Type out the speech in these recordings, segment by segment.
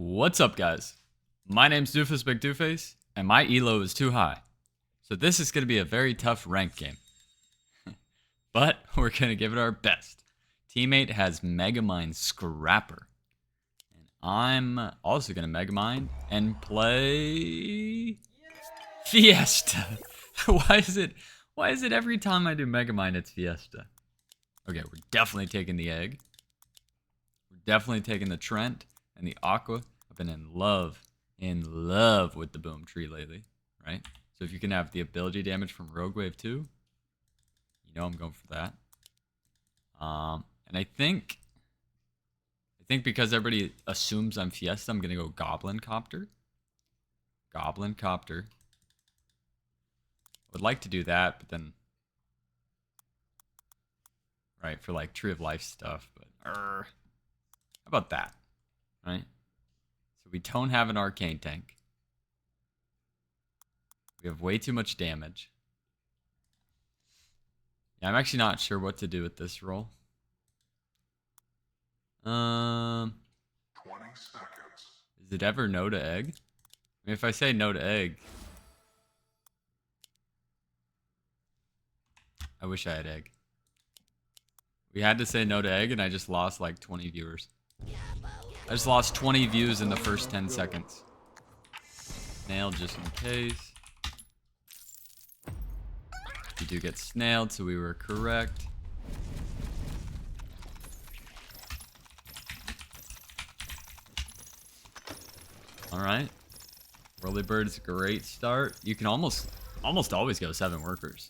What's up, guys? My name's Doofus Mcdooface, and my elo is too high. So this is going to be a very tough rank game. But we're going to give it our best. Teammate has megamind Scrapper. And I'm also going to megamind and play Fiesta. Why is it every time I do megamind it's Fiesta? Okay, we're definitely taking the egg. We're definitely taking the Trent and the Aqua. I've been in love with the Boom Tree lately, right? So if you can have the ability damage from Rogue Wave 2, you know I'm going for that. And I think because everybody assumes I'm Fiesta, I'm gonna go Goblin Copter. Goblin Copter. Would like to do that, but then, right, for like Tree of Life stuff, but how about that, right? So we don't have an Arcane tank. We have way too much damage. Yeah, I'm actually not sure what to do with this roll. 20 seconds. Is it ever no to egg? I mean, if I say no to egg, I wish I had egg. We had to say no to egg, and I just lost like 20 viewers. I just lost 20 views in the first 10 seconds. Snailed just in case. We do get snailed, so we were correct. Alright. Whirlybird's a great start. You can almost always go 7 workers.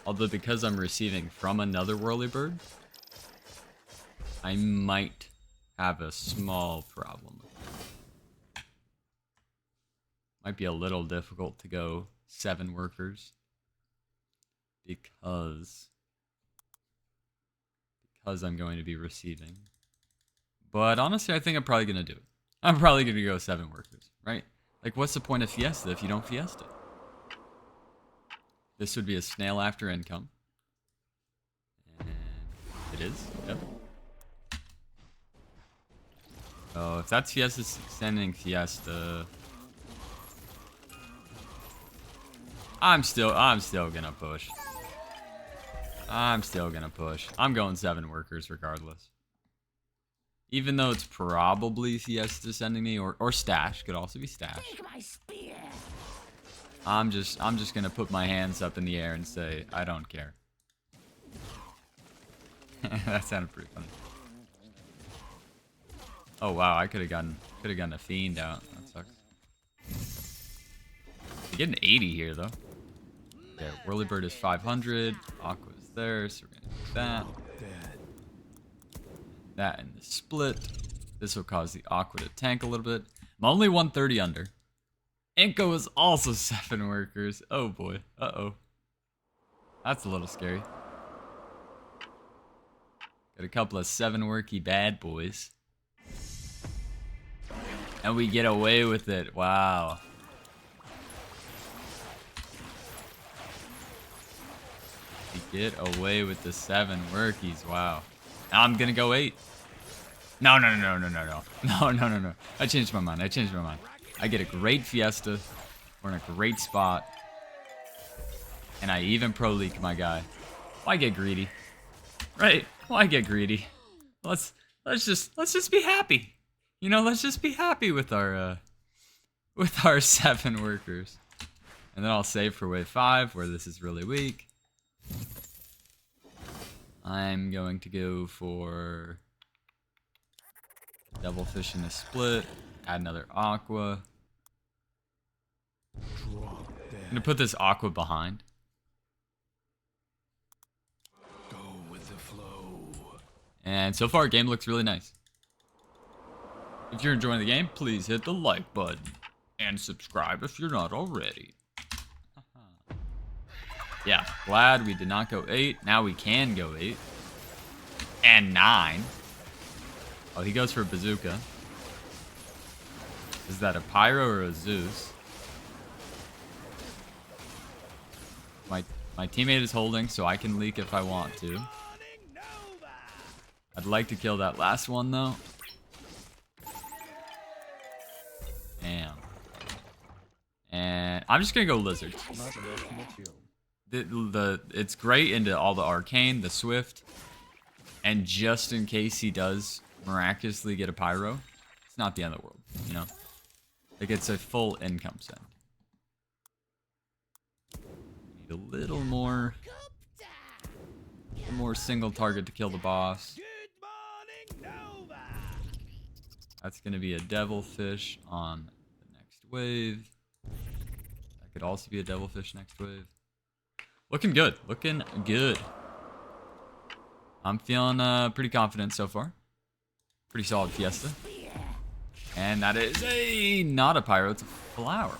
Although because I'm receiving from another Whirlybird, I might have a small problem. Might be a little difficult to go 7 workers because I'm going to be receiving. But honestly, I think I'm probably going to do it. I'm probably going to go 7 workers, right? Like, what's the point of Fiesta if you don't Fiesta? This would be a snail after income. And it is, yep. Oh, if that's Fiesta sending Fiesta, I'm still gonna push. I'm still gonna push. I'm going 7 workers regardless. Even though it's probably Fiesta sending me, or Stash, could also be Stash. I'm just gonna put my hands up in the air and say I don't care. That sounded pretty funny. Oh wow, I could have gotten a fiend out. That sucks. We get an 80 here though. Okay, Whirlybird is 500. Aqua's there, so we're gonna do that. That and the split. This will cause the Aqua to tank a little bit. I'm only 130 under. Inko is also 7 workers. Oh boy. Uh-oh. That's a little scary. Got a couple of 7 worky bad boys. And we get away with it. Wow. We get away with the 7 workies. Wow. Now I'm gonna go 8. No. No. I changed my mind. I get a great Fiesta. We're in a great spot. And I even pro leak my guy. Why get greedy? Right? Why get greedy? Let's just be happy. You know, let's just be happy with our 7 workers. And then I'll save for wave 5 where this is really weak. I'm going to go for Devilfish in the split. Add another Aqua. I'm gonna put this Aqua behind. Go with the flow. And so far, game looks really nice. If you're enjoying the game, please hit the like button and subscribe if you're not already. Yeah, glad we did not go 8. Now we can go 8. And 9. Oh, he goes for a bazooka. Is that a Pyro or a Zeus? My teammate is holding, so I can leak if I want to. I'd like to kill that last one, though. I'm just gonna go lizards. It's great into all the arcane, the swift, and just in case he does miraculously get a pyro, it's not the end of the world, you know? Like, it's a full income send. Need a little more single target to kill the boss. That's gonna be a devilfish on the next wave. That could also be a devilfish next wave. Looking good. Looking good. I'm feeling pretty confident so far. Pretty solid Fiesta. And that is not a pyro, it's a flower.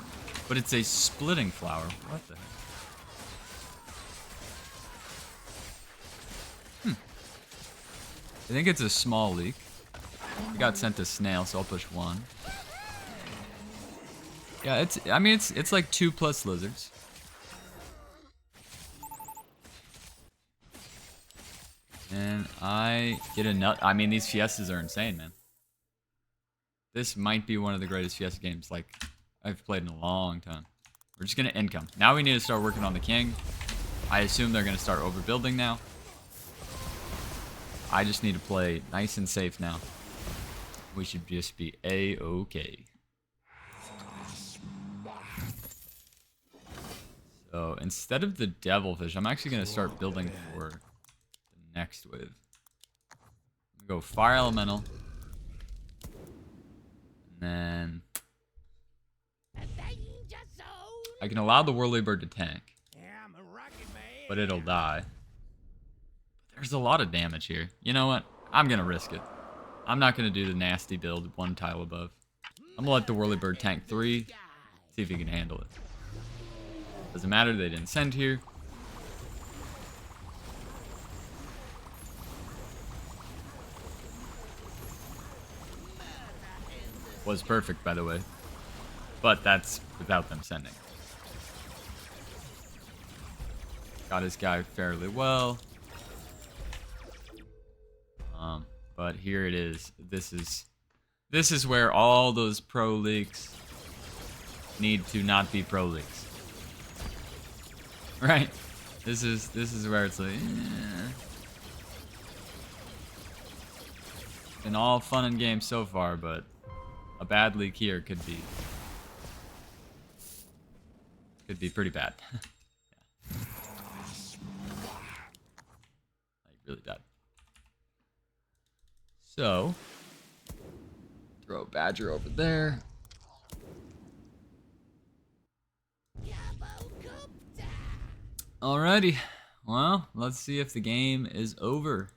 But it's a splitting flower. What the heck? I think it's a small leak. We got sent to snail, so I'll push 1. Yeah, it's like 2+ lizards. And I get a nut. I mean, these fiestas are insane, man. This might be one of the greatest fiesta games like I've played in a long time. We're just gonna income. Now we need to start working on the king. I assume they're gonna start overbuilding now. I just need to play nice and safe now. We should just be A-okay. So instead of the devilfish, I'm actually gonna start building for the next wave. Go fire elemental. And then I can allow the whirlybird to tank, but it'll die. There's a lot of damage here. You know what? I'm gonna risk it. I'm not gonna do the nasty build 1 tile above. I'm gonna let the whirlybird tank 3, see if he can handle it. Doesn't matter, they didn't send here. Was perfect, by the way. But that's without them sending. Got his guy fairly well. But here it is. This is where all those pro leaks need to not be pro leaks. Right? This is where it's like, been all fun and games so far, but a bad leak here could be pretty bad. Yeah. Like really bad. So throw Badger over there. Alrighty. Well, let's see if the game is over.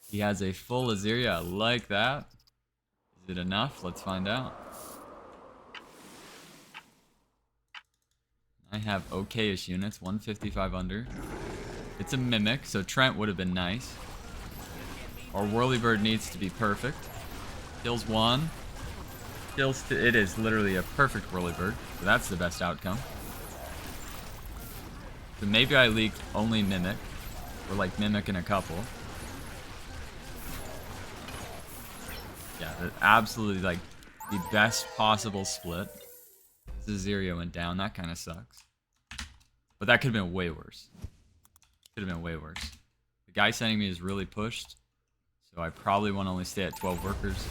He has a full Aziria. I like that. Is it enough? Let's find out. I have okay-ish units, 155 under. It's a mimic, so Trent would have been nice. Our whirlybird needs to be perfect. Kills 1. Kills it is literally a perfect whirlybird, so that's the best outcome. So maybe I leaked only mimic, or like mimic and a couple. Yeah, absolutely like the best possible split. Aziria went down. That kind of sucks. But that could have been way worse. Could have been way worse. The guy sending me is really pushed. So I probably want to only stay at 12 workers.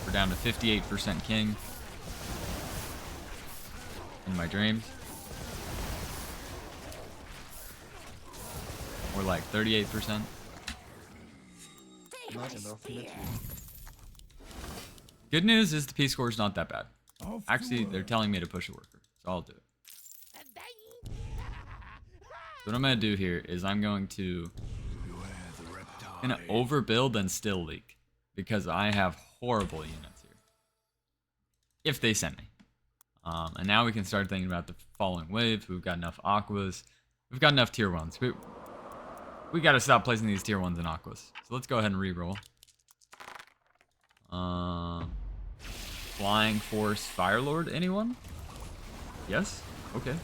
We're down to 58% king. In my dreams. Or like 38%. Good news is the P score is not that bad. Actually, they're telling me to push a worker, so I'll do it. So what I'm going to do here is I'm going to overbuild and still leak. Because I have horrible units here. If they send me. And now we can start thinking about the following wave. We've got enough aquas. We've got enough tier 1s. We got to stop placing these tier 1s in aquas. So let's go ahead and re-roll. Flying Force Firelord, anyone? Yes? Okay.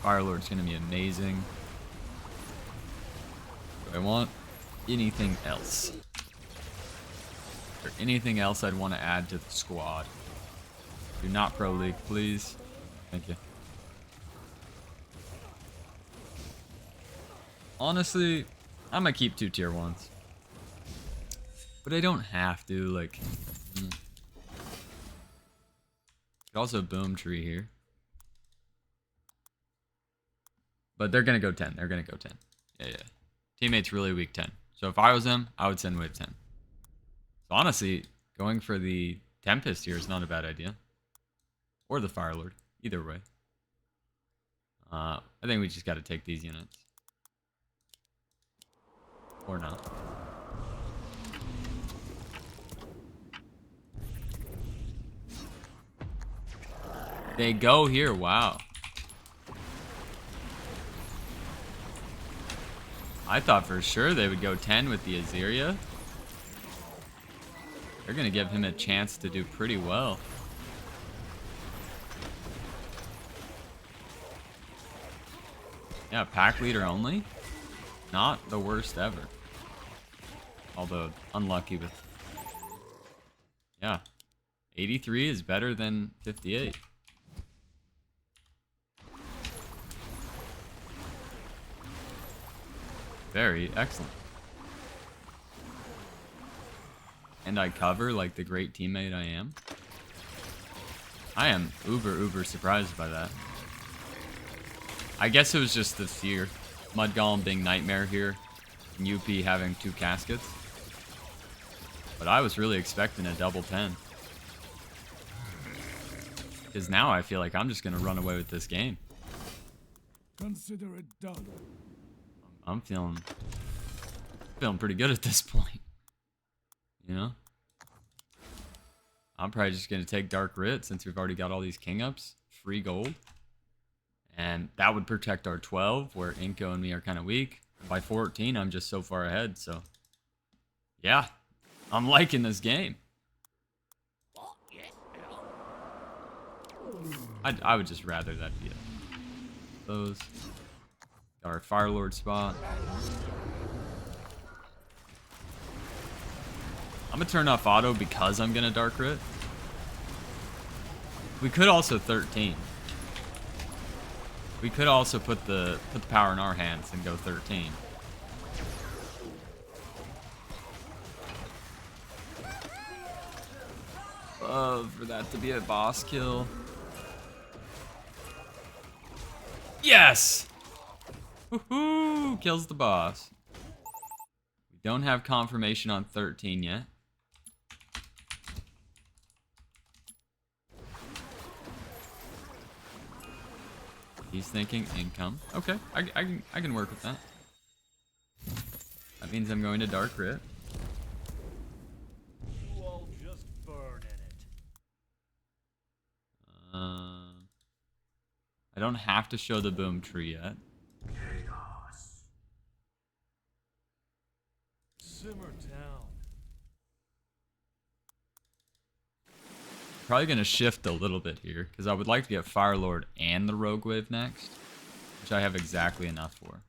Firelord's gonna be amazing. Do I want anything else? Is there anything else I'd want to add to the squad? Do not Pro League, please. Thank you. Honestly, I'm gonna keep 2 tier 1s. But I don't have to, like... Could also boom tree here. But they're gonna go 10. They're gonna go 10. Yeah. Teammate's really weak 10. So if I was them, I would send wave 10. So honestly, going for the Tempest here is not a bad idea. Or the Fire Lord. Either way. I think we just gotta take these units. Or not. They go here, wow. I thought for sure they would go 10 with the Azeria. They're gonna give him a chance to do pretty well. Yeah, pack leader only. Not the worst ever. Although unlucky with... Yeah. 83 is better than 58. Very excellent. And I cover like the great teammate I am. I am uber surprised by that. I guess it was just the fear. Mud Golem being Nightmare here. And UP having 2 caskets. But I was really expecting a double 10. Because now I feel like I'm just going to run away with this game. Consider it done. I'm feeling pretty good at this point. You know? I'm probably just going to take Dark Writ since we've already got all these king ups. Free gold. And that would protect our 12, where Inko and me are kind of weak. By 14, I'm just so far ahead, so... Yeah, I'm liking this game. I would just rather that be it. Those... Our Fire Lord spot. I'm gonna turn off auto because I'm gonna Dark Writ. We could also 13. We could also put the power in our hands and go 13. Love for that to be a boss kill. Yes! Woohoo! Kills the boss. We don't have confirmation on 13 yet. He's thinking income. Okay, I can work with that. That means I'm going to Dark Writ. You all just burn in it. I don't have to show the boom tree yet. Chaos. Simmer down. Probably going to shift a little bit here, because I would like to get Fire Lord and the Rogue Wave next, which I have exactly enough for.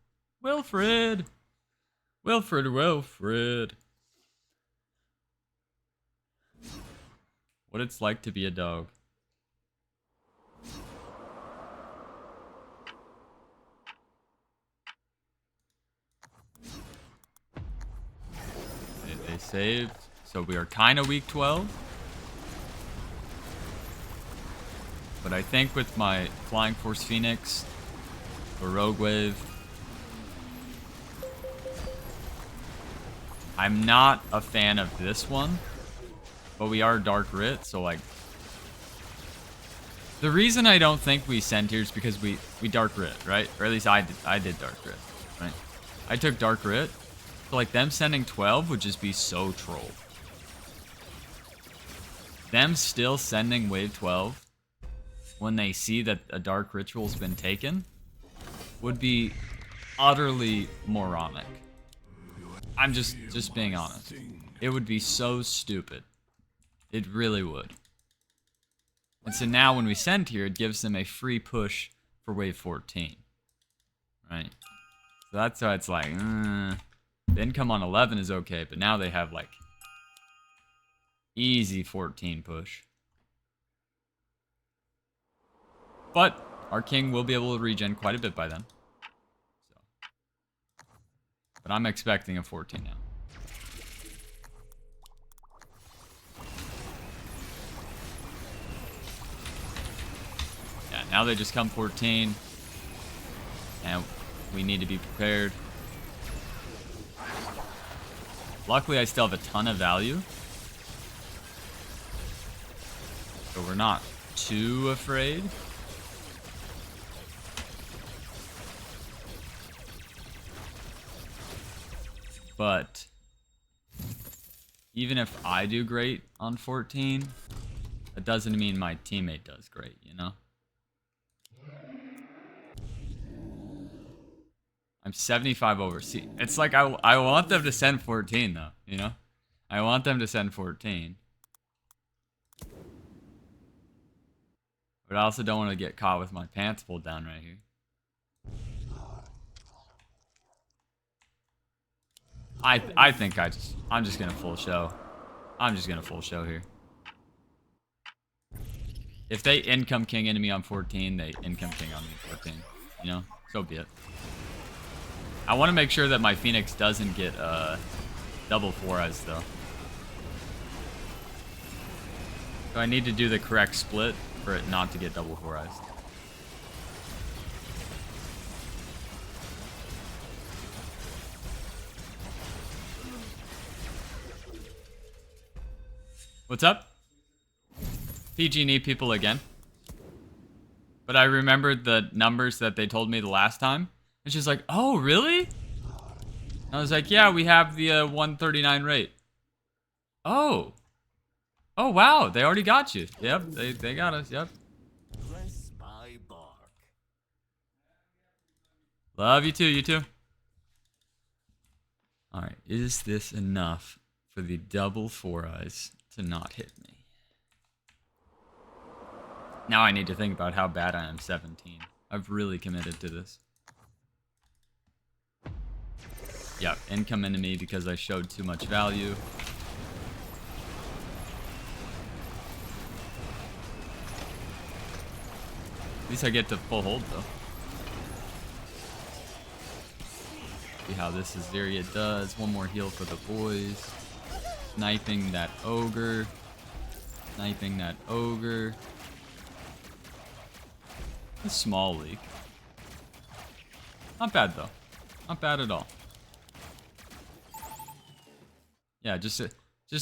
Wilfred! Wilfred. What it's like to be a dog. They saved, so we are kind of weak 12. But I think with my Flying Force Phoenix or Rogue Wave, I'm not a fan of this one, but we are Dark Writ, so like, the reason I don't think we send here is because we Dark Writ, right? Or at least I did Dark Writ, right? I took Dark Writ, so like them sending 12 would just be so troll. Them still sending wave 12 when they see that a Dark Ritual's been taken would be utterly moronic. I'm just being honest. It would be so stupid. It really would. And so now when we send here, it gives them a free push for wave 14. Right? So that's why it's like, the income on 11 is okay, but now they have like Easy 14 push. But our king will be able to regen quite a bit by then. So. But I'm expecting a 14 now. Yeah, now they just come 14. And we need to be prepared. Luckily, I still have a ton of value. So we're not too afraid. But even if I do great on 14, that doesn't mean my teammate does great, you know? I'm 75 over. See, it's like I want them to send 14 though, you know? I want them to send 14. But I also don't want to get caught with my pants pulled down right here. I think I'm just gonna full show. I'm just gonna full show here. If they income king into me on 14, they income king on me 14. You know? So be it. I want to make sure that my Phoenix doesn't get double 4-eyes though. So I need to do the correct split for it not to get double 4-eyes. What's up? PG&E people again. But I remembered the numbers that they told me the last time. And she's like, oh, really? And I was like, yeah, we have the 139 rate. Oh. Oh, wow. They already got you. Yep, they got us. Yep. Press my bark. Love you too, you too. Alright, is this enough for the double 4-eyes to not hit me? Now I need to think about how bad I am 17. I've really committed to this. Yeah, income into me because I showed too much value. At least I get to full hold though. See how this Azaria does. One more heal for the boys. Sniping that ogre. Sniping that ogre. A small leak. Not bad though. Not bad at all. Yeah, just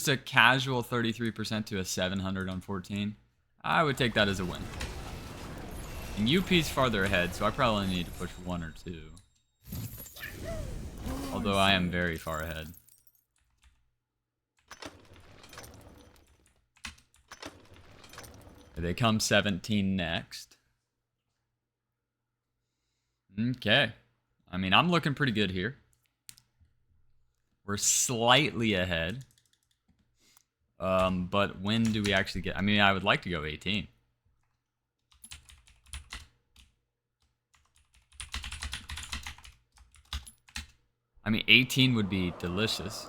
a casual 33% to a 700 on 14. I would take that as a win. And UP's farther ahead, so I probably need to push 1 or 2. Although I am very far ahead. They come 17 next. Okay. I mean, I'm looking pretty good here. We're slightly ahead. But when do we actually get... I mean, I would like to go 18. I mean, 18 would be delicious.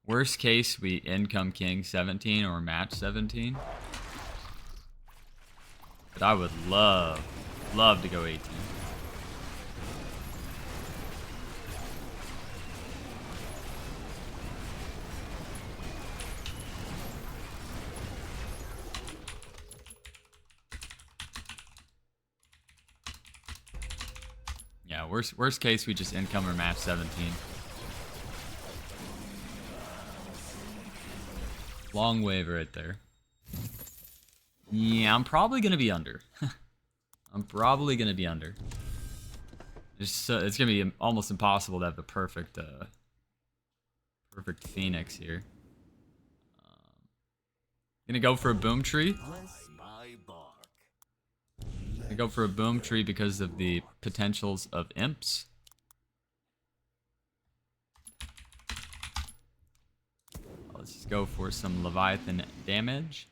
Worst case, we income king 17 or match 17. But I would love to go 18. Yeah, worst case, we just income or match 17. Long wave right there. Yeah, I'm probably gonna be under. I'm probably gonna be under. It's gonna be almost impossible to have the perfect perfect Phoenix here. Gonna go for a boom tree. I go for a boom tree because of the potentials of imps. Let's just go for some Leviathan damage.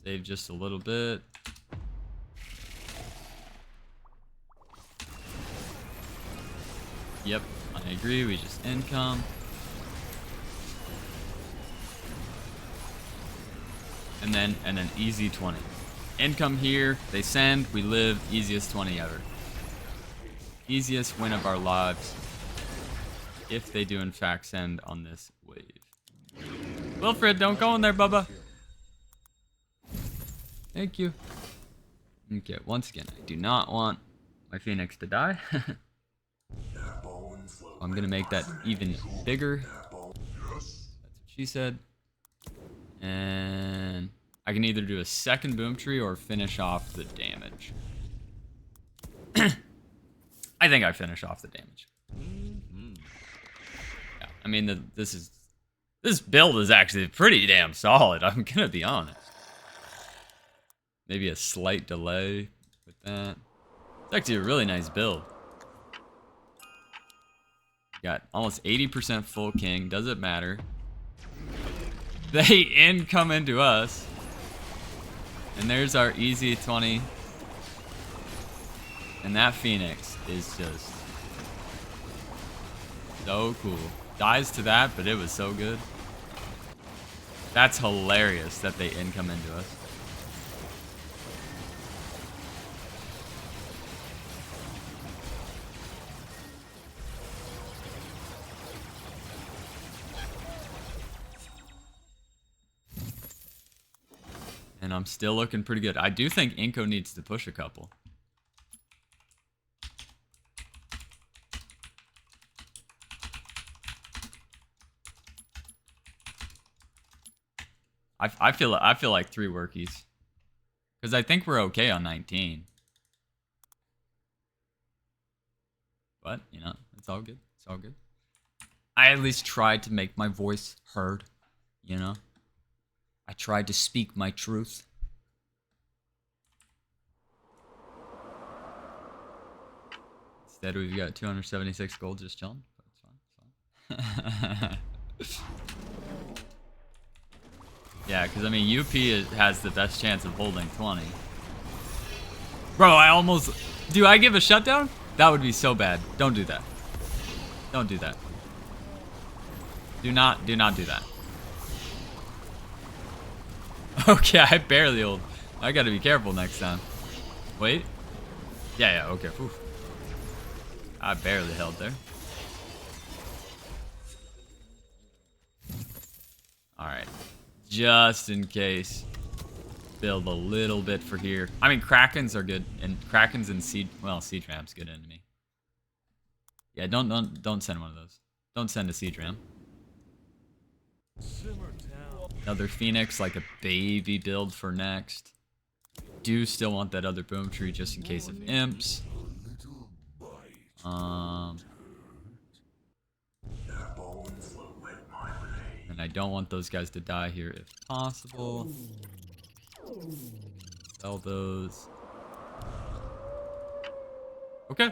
Save just a little bit. Yep, I agree. We just income. And then easy 20. Income here, they send, we live, easiest 20 ever. Easiest win of our lives. If they do in fact send on this wave. Wilfred, don't go in there, Bubba. Thank you. Okay, once again, I do not want my Phoenix to die. I'm gonna make that even bigger. That's what she said. And I can either do a second boom tree or finish off the damage. I think I finish off the damage. Yeah, I mean, this build is actually pretty damn solid. I'm gonna be honest. Maybe a slight delay with that. It's actually a really nice build. Got almost 80% full king. Doesn't matter. They income into us. And there's our easy 20. And that Phoenix is just so cool. Dies to that, but it was so good. That's hilarious that they income into us. And I'm still looking pretty good. I do think Inko needs to push a couple. I feel like 3 workies. Because I think we're okay on 19. But, you know, it's all good. It's all good. I at least tried to make my voice heard, you know? I tried to speak my truth. Instead, we've got 276 gold just chilling. That's fine. It's fine. Yeah, because I mean, UP has the best chance of holding 20. Bro, I almost... Do I give a shutdown? That would be so bad. Don't do that. Don't do that. Do not do that. Okay, I barely hold. I gotta be careful next time. Wait. Yeah, okay. Oof. I barely held there. Alright. Just in case. Build a little bit for here. I mean, Krakens are good. And Krakens and Seed... Well, Siege Ram's good enemy. Yeah, don't send one of those. Don't send a Siege Ram. Another Phoenix, like a baby build for next. Do still want that other boom tree just in case of imps. And I don't want those guys to die here if possible. Sell those. Okay.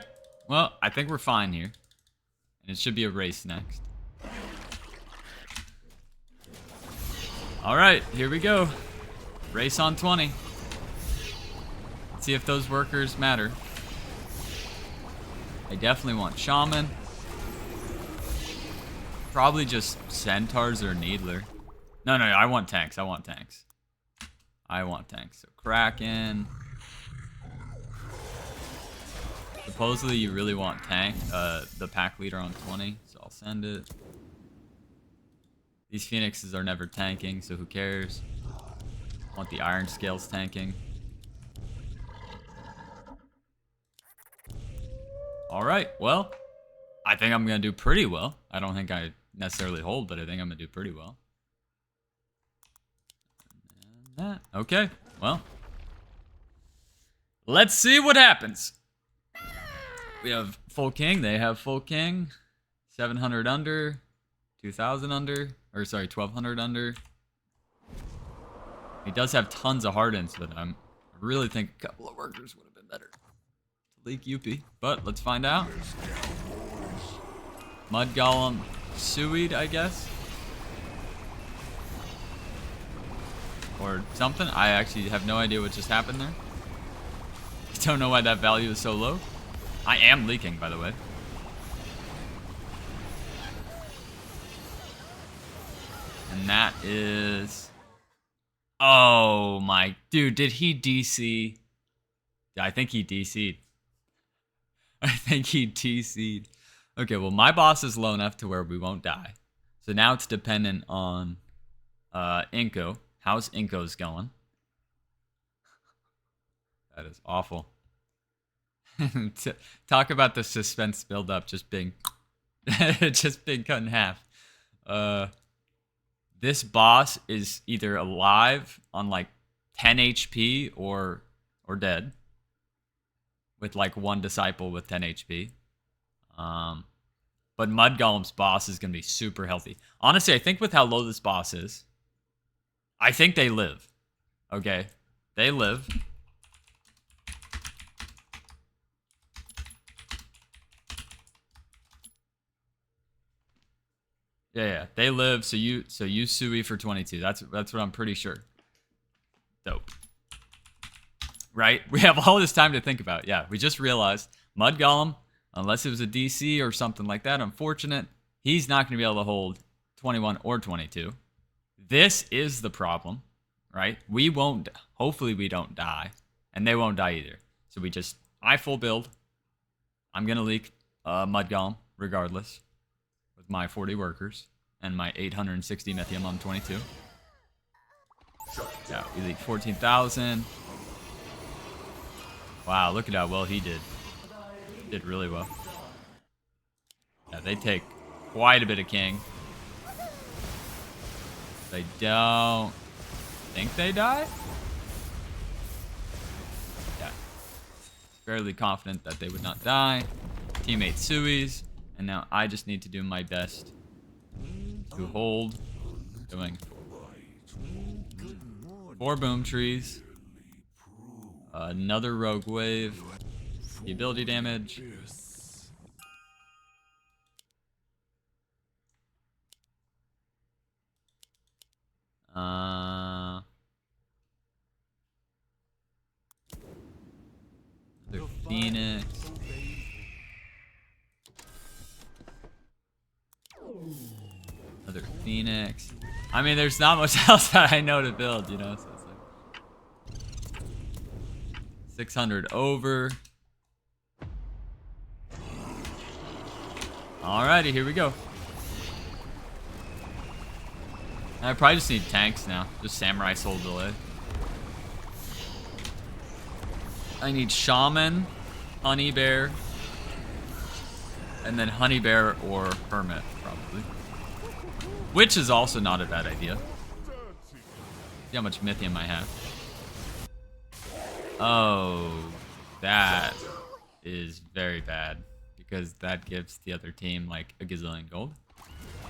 Well, I think we're fine here. And it should be a race next. Alright, here we go. Race on 20. Let's see if those workers matter. I definitely want Shaman. Probably just Centaurs or Needler. No, I want tanks. I want tanks. So Kraken. Supposedly you really want tank, the pack leader on 20, so I'll send it. These Phoenixes are never tanking, so who cares? I want the Iron Scales tanking. Alright, well, I think I'm going to do pretty well. I don't think I necessarily hold, but I think I'm going to do pretty well. And that. Okay, well. Let's see what happens. We have full king, they have full king. 700 under, 2,000 under, or sorry, 1,200 under. He does have tons of hardens, but I really think a couple of workers would have been better to leak UP. But let's find out. Mud Golem Suide, I guess. Or something. I actually have no idea what just happened there. Don't know why that value is so low. I am leaking, by the way. And that is... Oh my... Dude, did he DC? Yeah, I think he DC'd. I think he DC'd. Okay, well, my boss is low enough to where we won't die. So now it's dependent on Inko. How's Inko's going? That is awful. Talk about the suspense build-up just being... just being cut in half. This boss is either alive on like 10 HP or dead. With like one disciple with 10 HP. But Mud Golem's boss is going to be super healthy. Honestly, I think with how low this boss is, I think they live. Okay? They live. Yeah, they live. So you Sui for 22. That's what I'm pretty sure. Dope. Right? We have all this time to think about. Yeah, we just realized Mud Golem, unless it was a DC or something like that, unfortunate, he's not going to be able to hold 21 or 22. This is the problem, right? We won't, hopefully we don't die, and they won't die either. So we just, I full build. I'm going to leak Mud Golem regardless with my 40 workers and my 860 Methium on 22. Yeah, we leak 14,000. Wow, look at how well he did. He did really well. Yeah, they take quite a bit of king. They don't think they die? Yeah. Fairly confident that they would not die. Teammate Sui's. And now I just need to do my best to hold. Doing 4 boom trees. Another rogue wave. The ability damage. Another Phoenix. Another Phoenix. I mean, there's not much else that I know to build, you know? So it's like 600 over. Alrighty, here we go. I probably just need tanks now. Just Samurai Soul Delay. I need Shaman, Honey Bear, and then Honey Bear or Hermit, probably. Which is also not a bad idea. See how much Mythium I have. Oh, that is very bad. Because that gives the other team like a gazillion gold.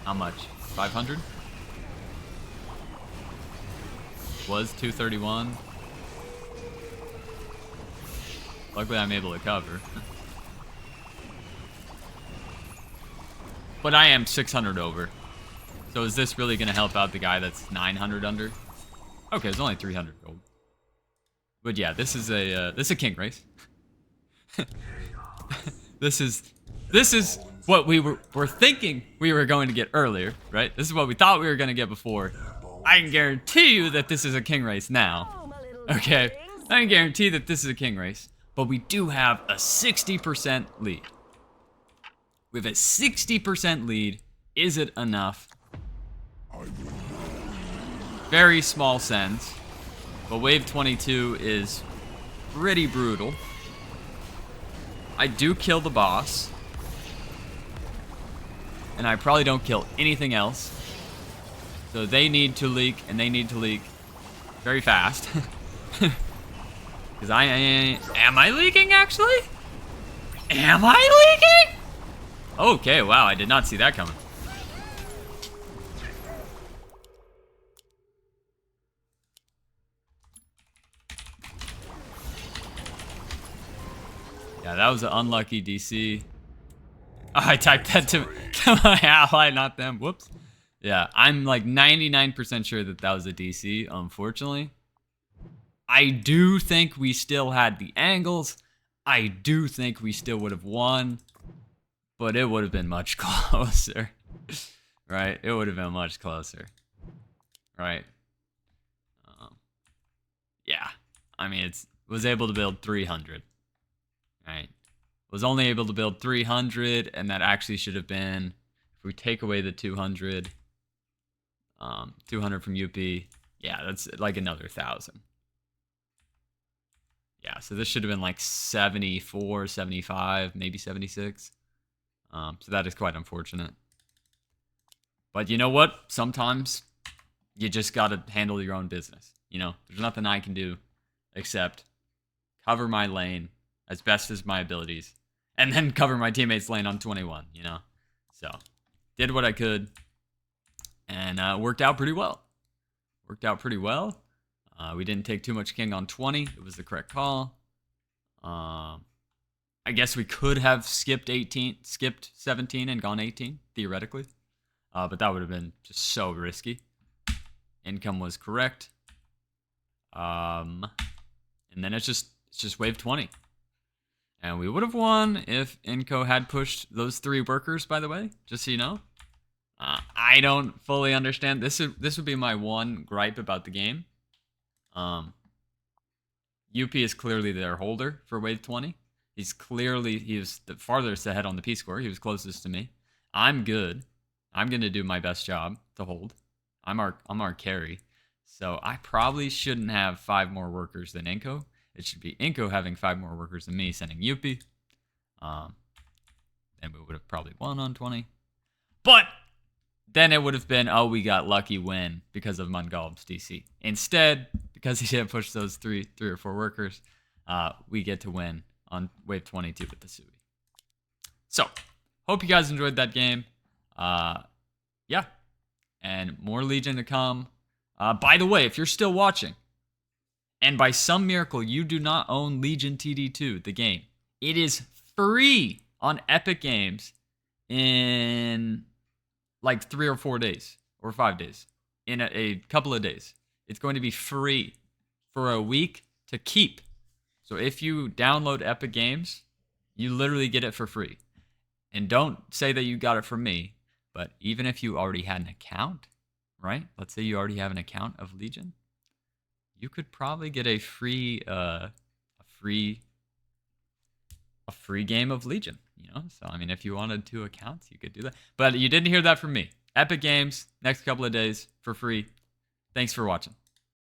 How much? 500? Was 231. Luckily I'm able to cover. But I am 600 over. So is this really going to help out the guy that's 900 under? Okay, it's only 300 gold. But yeah, this is a king race. This is what we were thinking we were going to get earlier, right? This is what we thought we were going to get before. I can guarantee you that this is a king race now. Okay? I can guarantee that this is a king race. But we do have a 60% lead. We have a 60% lead. Is it enough? Very small sense. But wave 22 is pretty brutal. I do kill the boss. And I probably don't kill anything else. So they need to leak, and they need to leak very fast. Because am I leaking, actually? Am I leaking? Okay, wow, I did not see that coming. Yeah, that was an unlucky DC. Oh, I typed that to my ally, not them. Whoops. Yeah, I'm like 99% sure that that was a DC, unfortunately. I do think we still had the angles. I do think we still would have won. But it would have been much closer. Right? It would have been much closer. right? Yeah, I mean, was able to build 300, right? Was only able to build 300, and that actually should have been, if we take away the 200, 200 from UP, yeah, that's like another 1,000. Yeah, so this should have been like 74, 75, maybe 76. So that is quite unfortunate. But you know what? Sometimes you just got to handle your own business. You know, there's nothing I can do except cover my lane as best as my abilities and then cover my teammates' lane on 21, you know? So, did what I could and worked out pretty well. We didn't take too much king on 20. It was the correct call. I guess we could have skipped 17 and gone 18, theoretically. But that would have been just so risky. Income was correct. And then it's just wave 20. And we would have won if Inco had pushed those 3 workers, by the way, just so you know. I don't fully understand. This would be my one gripe about the game. UP is clearly their holder for wave 20. He was the farthest ahead on the P-score. He was closest to me. I'm good. I'm going to do my best job to hold. I'm our carry. So I probably shouldn't have 5 more workers than Inco. It should be Inco having 5 more workers than me, sending UP. Then we would have probably won on 20. But then it would have been, oh, we got lucky win because of Mungalb's DC. Instead, because he didn't push those three or 4 workers, we get to win on wave 22 with the Sui. So, hope you guys enjoyed that game. Yeah. And more Legion to come. By the way, if you're still watching, and by some miracle you do not own Legion TD2, the game, it is free on Epic Games in like 3 or 4 days, or 5 days, in a couple of days. It's going to be free for a week to keep. So if you download Epic Games, you literally get it for free. And don't say that you got it from me, but even if you already had an account, right? Let's say you already have an account of Legion, you could probably get a free game of Legion, you know? So, I mean, if you wanted 2 accounts, you could do that. But you didn't hear that from me. Epic Games, next couple of days, for free. Thanks for watching.